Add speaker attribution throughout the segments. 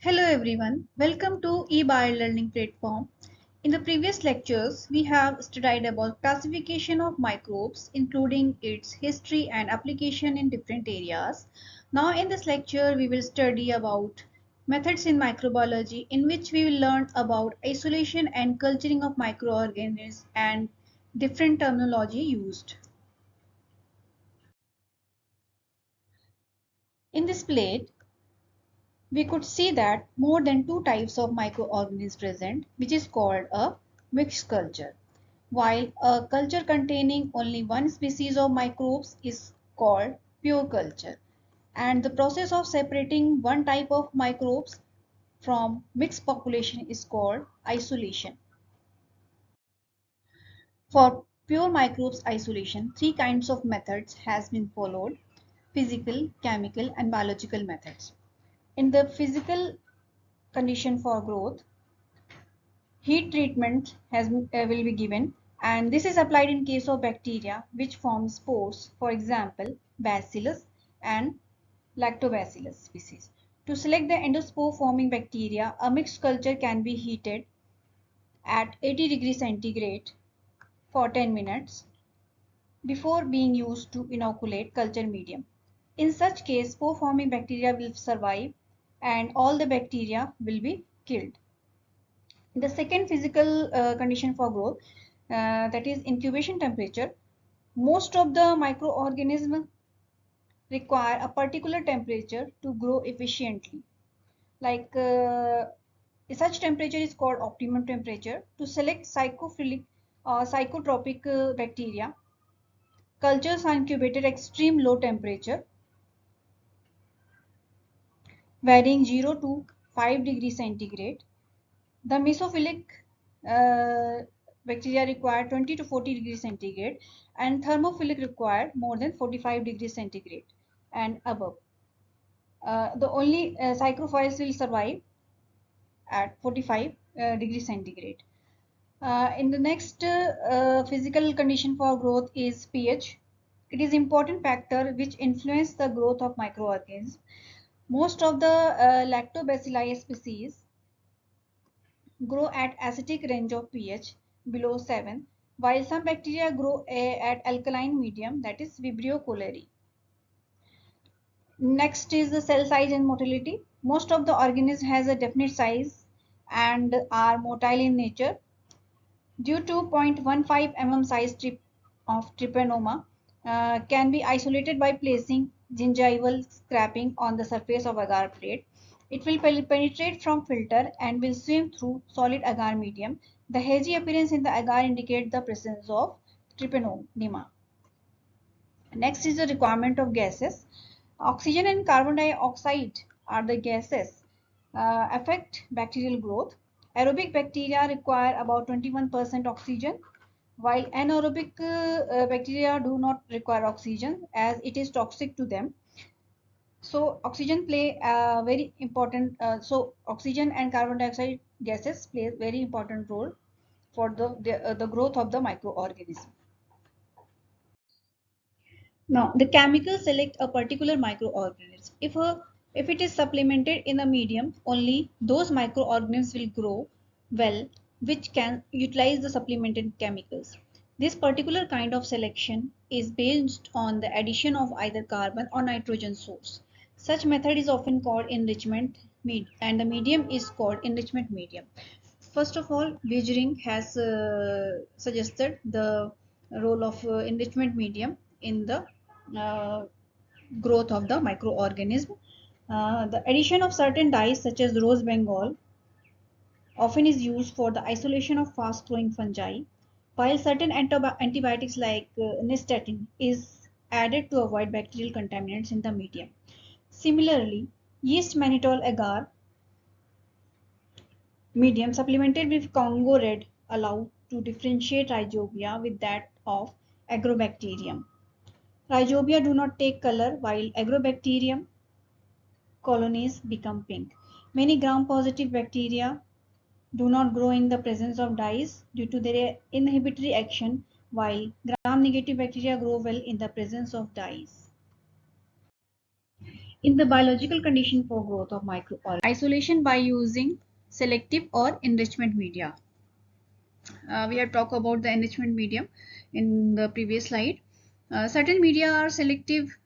Speaker 1: Hello everyone, welcome to ebio-learning platform. In the previous lectures, we have studied about classification of microbes, including its history and application in different areas. Now in this lecture, we will study about methods in microbiology, in which we will learn about isolation and culturing of microorganisms and different terminology used. In this plate, we could see that more than two types of microorganisms present, which is called a mixed culture, while a culture containing only one species of microbes is called pure culture, and the process of separating one type of microbes from mixed population is called isolation. For pure microbes isolation, three kinds of methods has been followed: physical, chemical and biological methods. In the physical condition for growth, heat treatment will be given, and this is applied in case of bacteria which form spores, for example bacillus and lactobacillus species. To select the endospore forming bacteria, a mixed culture can be heated at 80 degrees centigrade for 10 minutes before being used to inoculate culture medium. In such case, spore forming bacteria will survive and all the bacteria will be killed. The second physical condition for growth, that is incubation temperature. Most of the microorganisms require a particular temperature to grow efficiently. Like such temperature is called optimum temperature. To select psychophilic or psychotropic bacteria, cultures are incubated at extreme low temperature, varying 0 to 5 degrees centigrade. The mesophilic uh, bacteria require 20 to 40 degrees centigrade, and thermophilic require more than 45 degrees centigrade and above. The only psychrophiles will survive at 45 degrees centigrade. In the next physical condition for growth is pH. It is important factor which influence the growth of microorganisms. Most of the lactobacilli species grow at acidic range of pH below 7, while some bacteria grow at alkaline medium, that is Vibrio cholerae. Next is the cell size and motility. Most of the organism has a definite size and are motile in nature. Due to 0.15 mm size of trypanoma can be isolated by placing gingival scraping on the surface of agar plate. It will penetrate from filter and will swim through solid agar medium. The hazy appearance in the agar indicates the presence of trypanoma. Next is the requirement of gases. Oxygen and carbon dioxide are the gases affect bacterial growth. Aerobic bacteria require about 21% oxygen, while anaerobic bacteria do not require oxygen as it is toxic to them. So oxygen play a very important. So oxygen and carbon dioxide gases play a very important role for the growth of the microorganism. Now, the chemicals select a particular microorganism. If it is supplemented in a medium, only those microorganisms will grow well which can utilize the supplemented chemicals. This particular kind of selection is based on the addition of either carbon or nitrogen source. Such method is often called enrichment and the medium is called enrichment medium. First of all, Wiering has suggested the role of enrichment medium in the uh, growth of the microorganism. The addition of certain dyes such as rose bengal often is used for the isolation of fast growing fungi, while certain antibiotics like nystatin is added to avoid bacterial contaminants in the medium. Similarly, yeast mannitol agar medium supplemented with Congo red allow to differentiate rhizobia with that of agrobacterium. Rhizobia do not take color while agrobacterium colonies become pink. Many gram-positive bacteria do not grow in the presence of dyes due to their inhibitory action, while gram-negative bacteria grow well in the presence of dyes. In the biological condition for growth of microorganisms, isolation by using selective or enrichment media. We have talked about the enrichment medium in the previous slide. Certain media are selective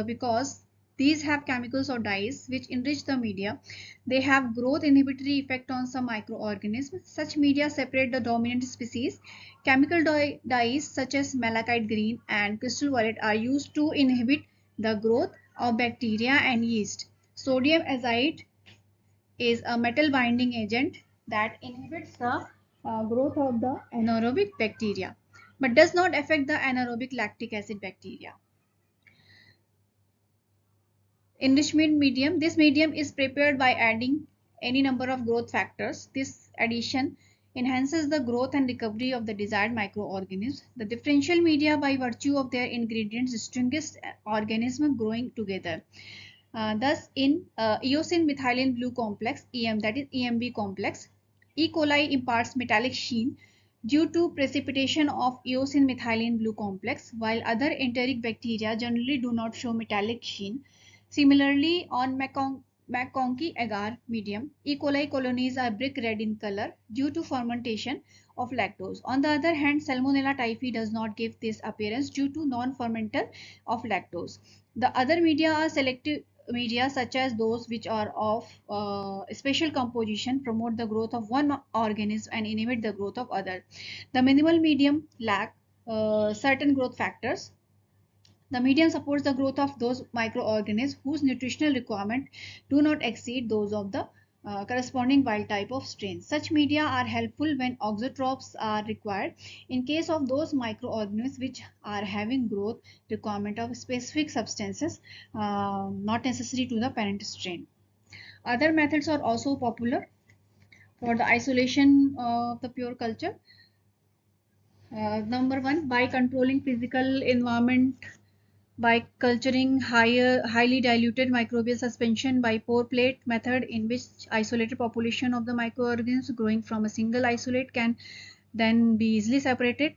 Speaker 1: because these have chemicals or dyes which enrich the media. They have growth inhibitory effect on some microorganisms. Such media separate the dominant species. Chemical dyes such as malachite green and crystal violet are used to inhibit the growth of bacteria and yeast. Sodium azide is a metal binding agent that inhibits the growth of the anaerobic bacteria but does not affect the anaerobic lactic acid bacteria. Enrichment medium. This medium is prepared by adding any number of growth factors. This addition enhances the growth and recovery of the desired microorganisms. The differential media, by virtue of their ingredients, distinguish organisms growing together. Thus, in eosin methylene blue complex, EM, that is EMB complex, E. coli imparts metallic sheen due to precipitation of eosin methylene blue complex, while other enteric bacteria generally do not show metallic sheen. Similarly, on McConkey agar medium, E. coli colonies are brick red in color due to fermentation of lactose. On the other hand, Salmonella typhi does not give this appearance due to non-fermental of lactose. The other media are selective media such as those which are of special composition, promote the growth of one organism and inhibit the growth of other. The minimal medium lack certain growth factors. The medium supports the growth of those microorganisms whose nutritional requirements do not exceed those of the corresponding wild type of strain. Such media are helpful when auxotropes are required in case of those microorganisms which are having growth requirement of specific substances not necessary to the parent strain. Other methods are also popular for the isolation of the pure culture. Number one, by controlling physical environment by culturing highly diluted microbial suspension by pore plate method, in which isolated population of the microorganisms growing from a single isolate can then be easily separated.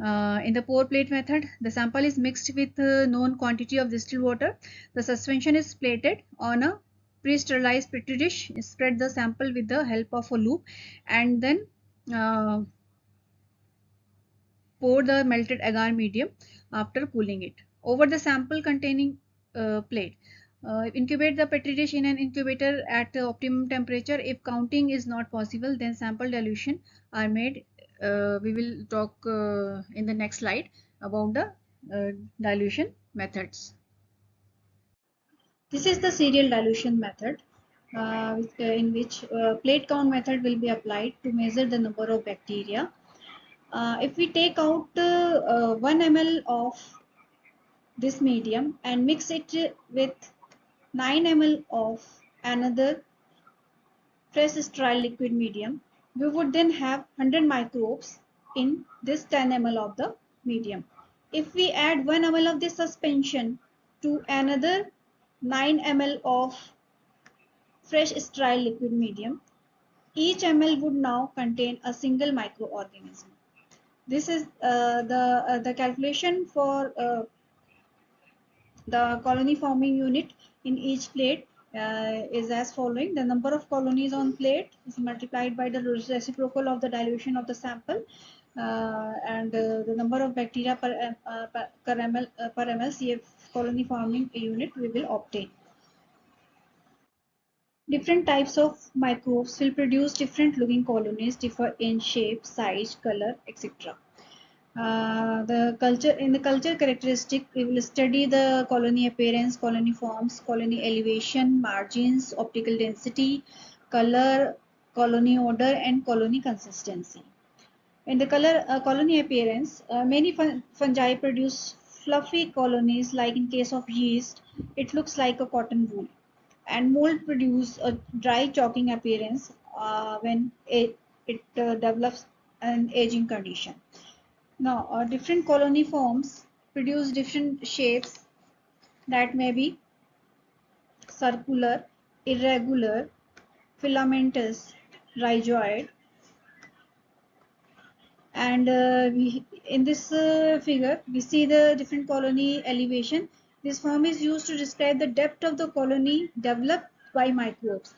Speaker 1: In the pore plate method, the sample is mixed with a known quantity of distilled water. The suspension is plated on a pre-sterilized petri dish. Spread the sample with the help of a loop and then pour the melted agar medium after cooling it over the sample containing plate. Incubate the petri dish in an incubator at optimum temperature. If counting is not possible, then sample dilution are made. We will talk in the next slide about the dilution methods. This is the serial dilution method in which plate count method will be applied to measure the number of bacteria. If we take out 1 ml of this medium and mix it with 9 ml of another fresh sterile liquid medium, we would then have 100 microbes in this 10 ml of the medium. If we add 1 ml of this suspension to another 9 ml of fresh sterile liquid medium, each ml would now contain a single microorganism. This is the calculation for the colony forming unit in each plate is as following. The number of colonies on plate is multiplied by the reciprocal of the dilution of the sample and the number of bacteria per ml CF colony forming unit we will obtain. Different types of microbes will produce different looking colonies, differ in shape, size, color, etc. In the culture characteristic, we will study the colony appearance, colony forms, colony elevation, margins, optical density, color, colony odor, and colony consistency. In the colony appearance, many fungi produce fluffy colonies, like in case of yeast, it looks like a cotton wool. And mold produce a dry chalking appearance when it develops an aging condition. Now, different colony forms produce different shapes that may be circular, irregular, filamentous, rhizoid. And in this figure, we see the different colony elevation. This form is used to describe the depth of the colony developed by microbes.